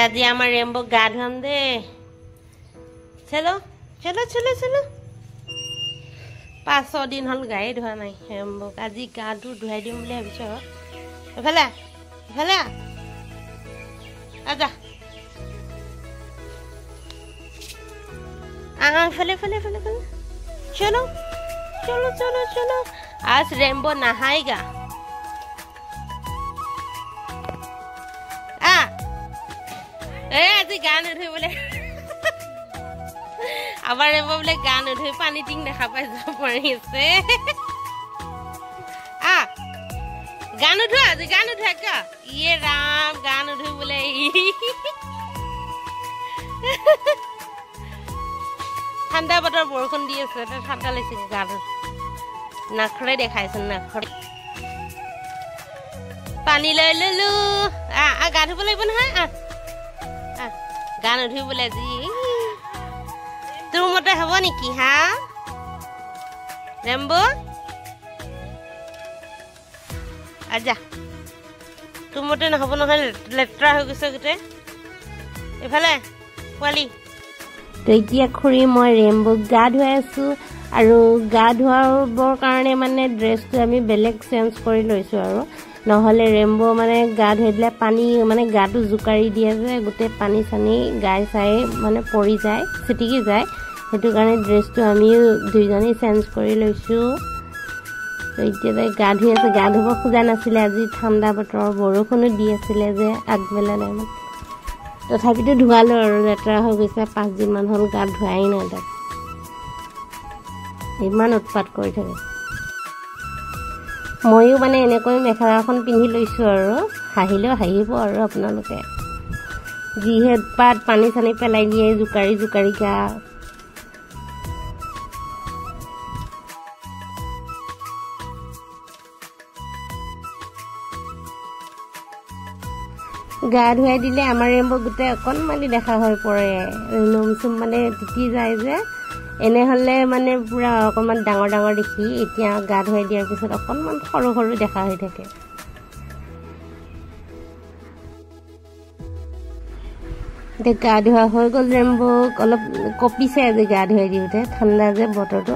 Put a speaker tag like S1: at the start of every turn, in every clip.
S1: আজি আমার রেম্বো গা ধুয়াম দে চলো চলো চলো চলো 5-6 দিন হল গায়ে ধোয়া নাই রেম্বক আজি গাটো ধুৱাই দিম বুলি ভাবিছো এফালে এফালে আজা ফেলে फले फले फले चलो चलो चलो चलो आज रेम्बो नहाएगा आज गान उठे बोले आबार रेम्बो बोले गान उठे पानी टिंग देखा पाई जा पड़ी से गान उठो आज गान उठा क्या ये राम गान उठे बोले ঠান্ডা বতৰ বৰষুণ দি আছে ঠান্ডা লাগিছে গাত নাখৰে দেখাইছে নাখৰে পানী লৈ ললো গা ধুব লাগিব নহয় গা নুধুবলৈ আজি তোৰ মতে হ'ব নেকি হা ৰেম্বো আজা তোৰ মতে নহ'ব নহয় লেতেৰা হৈ গৈছে গোটেই এইফালে পোৱালি তো এতিয়া খুৰী মই ৰেম্বক গা ধুৱাই আছো আৰু গা ধুৱাবৰ কাৰণে মানে ড্ৰেছটো আমি বেলেগ চেঞ্জ কৰি লৈছো আৰু নহলে ৰেম্বো মানে গা ধুই দিলে পানী মানে গাটো জুকাৰি দিয়ে যে গোটেই পানী চানি গাই চাই মানে পৰি যায় ছিটিকি যায় সেইটো কাৰণে ড্ৰেছটো আমি দুইজনী চেঞ্জ কৰি লৈছো তো এতিয়া গা ধুই আছে গা ধুব খোজা নাছিলে আজি ঠাণ্ডা বতৰ বৰষুণো দি আছিলে যে আগবেলা টাইমত তথাপিতো ধুৱালো আৰু লেতেৰা হৈ গৈছে 5 দিন মান হল গা ধুৱাই নাই তাক ইমান উৎপাত কৰি থাকে ময়ো মানে এনেকৈ মেখেলাখন পিন্ধি লৈছো আৰু হাহিলেও হাহিব আৰু আপোনালোকে যিহে পাত পানী চানি পেলাই দিয়ে জুকাৰি জুকাৰি গা ধুৱাই দিলে আমাৰ ৰেম্বো গোটেই অকণমানি দেখা হৈ পৰে নোম চুম মানে তিতি যায় যে এনে হলে মানে পুৰা অকণমান ডাঙৰ ডাঙৰ দেখি এতিয়া গা ধুৱাই দিয়াৰ পিছত অকণমান সৰু সৰু দেখা হৈ থাকে গা ধোৱা হৈ গ'ল ৰেম্বক অলপ কপিছে আজি গা ধুৱাই দিওঁতে ঠাণ্ডা যে বতৰটো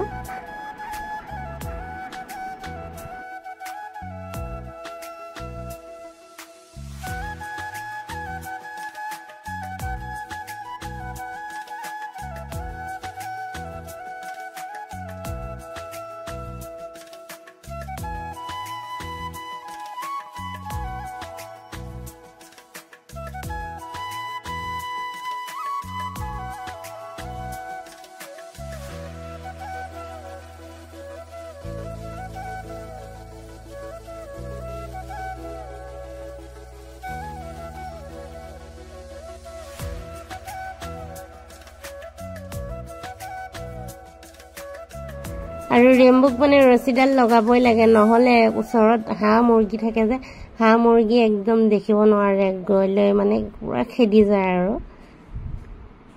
S1: আৰু ৰেম্বক মানে ৰছীডাল লগাবই লাগে নহলে ওচৰত হাঁহ মুৰ্গী থাকে যে হাঁহ মুৰ্গী একদম দেখিব নোৱাৰে গলে মানে পুৰা খেদি যায় আৰু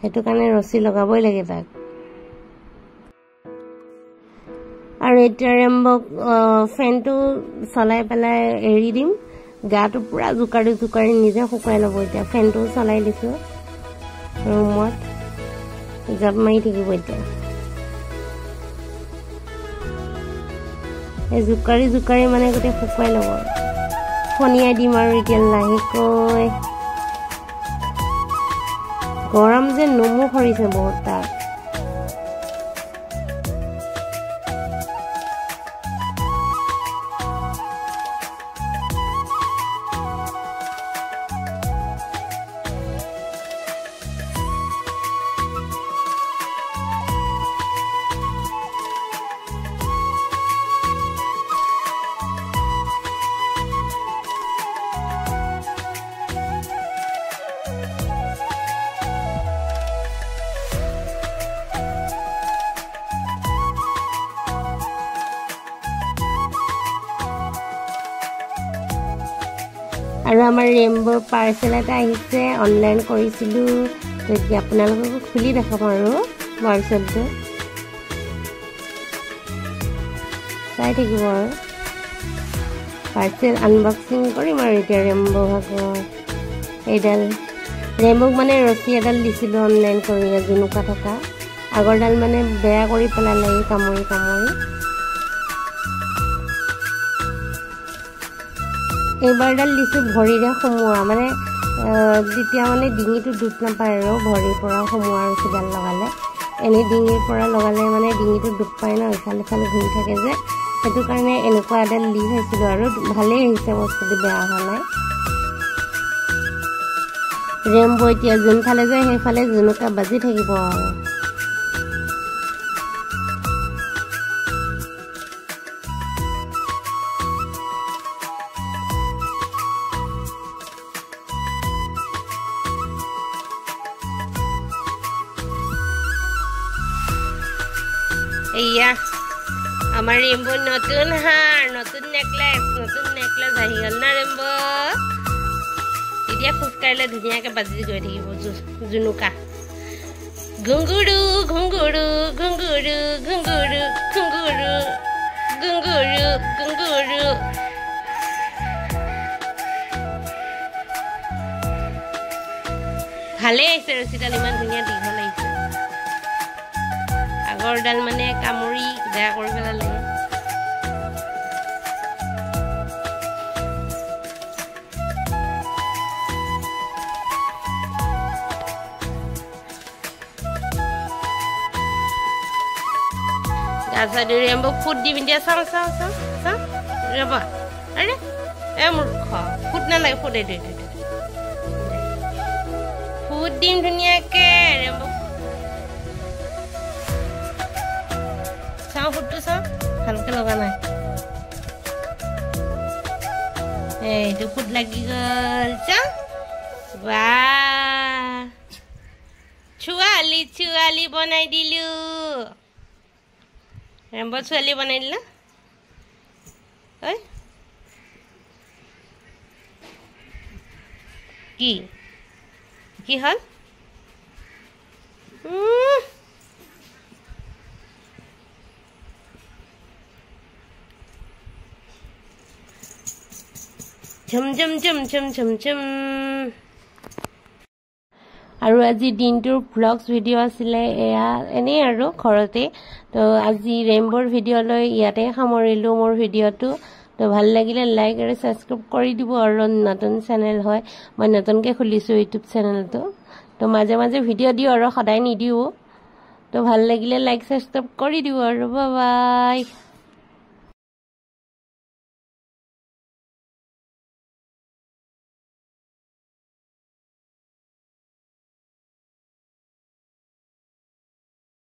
S1: সেইটো কাৰণে ৰছী লগাবই লাগে তাক আৰু এতিয়া ৰেম্বক ফেনটো চলাই পেলাই এৰি দিম গাটো পুৰা জুকাৰি জুকাৰি নিজে শুকাই ল'ব এতিয়া ফেনটো চলাই দিছো ৰুমত জাপ মাৰি থাকিব এতিয়া জুকাৰি জুকাৰি মানে গোটেই শুকুৱাই ল'ব ফনিয়াই দিম আৰু এতিয়া লাহেকৈ গৰম যে নোমো সৰিছে বহুত তাত আৰু আমাৰ ৰেম্বো পাৰ্সেল এটা আহিছে অনলাইন কৰিছিলো তেতিয়া আপোনালোকক খুলি দেখাম আৰু পাৰ্সেলটো চাই থাকিব আৰু পাৰ্সেল আনবক্সিং কৰিম আৰু এতিয়া ৰেম্বো ভাগৰ এইডাল ৰেম্বক মানে ৰছী এডাল দিছিলোঁ অনলাইন কৰি জুনুকা থকা আগৰডাল মানে বেয়া কৰি পেলালে কামুৰি কামুৰি এইবাৰডাল দিছোঁ ভৰিৰে সোমোৱা মানে তেতিয়া মানে ডিঙিটো দুখ নাপায় আৰু ভৰিৰ পৰা সোমোৱা ৰছীডাল লগালে এনেই ডিঙিৰ পৰা লগালে মানে ডিঙিটো দুখ পায় ন ইফালে ইফালে ঘূৰি থাকে যে সেইটো কাৰণে এনেকুৱা এডাল দি থৈছিলোঁ আৰু ভালেই আহিছে বস্তুটো বেয়া হোৱা নাই ৰেম্ব এতিয়া যোনফালে যায় সেইফালে জুনুকা বাজি থাকিব আৰু এয়া আমাৰ ৰেম্ব নতুন হাৰ নতুন নেকলেছ আহি গ'ল না ৰেম্ব এতিয়া খোজকাঢ়িলে ধুনীয়াকৈ বাজি গৈ থাকিব জুনুকা ঘুংগুৰু ঘুংগুৰু ঘুংগুৰু ঘুংগুৰু ঘুংগুৰু ঘুংগুৰু ঘুংগুৰু ভালেই আহিছে ৰছীডাল ইমান ধুনীয়া দীঘল আহিছে আগৰডাল মানে কামুৰি বেয়া কৰি পেলালে Jadi Rembo food di India sama Rembo ada murkha food na lagi food ada food di dunia ke Rembo sama food tu sama halka logana itu food lagi girl wah cuali bonai dulu Rembo cuali bonai dulu কি হল ঝম ঝম ঝম ঝম ঝম ঝম আৰু আজি দিনটোৰ blogs video' আছিলে এয়া এনেই আৰু ঘৰতে তো আজি ৰেম্বৰ ভিডিঅ' লৈ ইয়াতে সামৰিলোঁ মোৰ ভিডিঅ'টো তো ভাল লাগিলে লাইক আৰু সাবস্ক্ৰাইব কৰি দিব আৰু নতুন চেনেল হয় মই নতুনকৈ খুলিছোঁ ইউটিউব চেনেলটো তো মাজে মাজে ভিডিঅ' দিও আৰু সদায় নিদিও তো ভাল লাগিলে লাইক সাবস্ক্ৰাইব কৰি দিব আৰু বাই বাই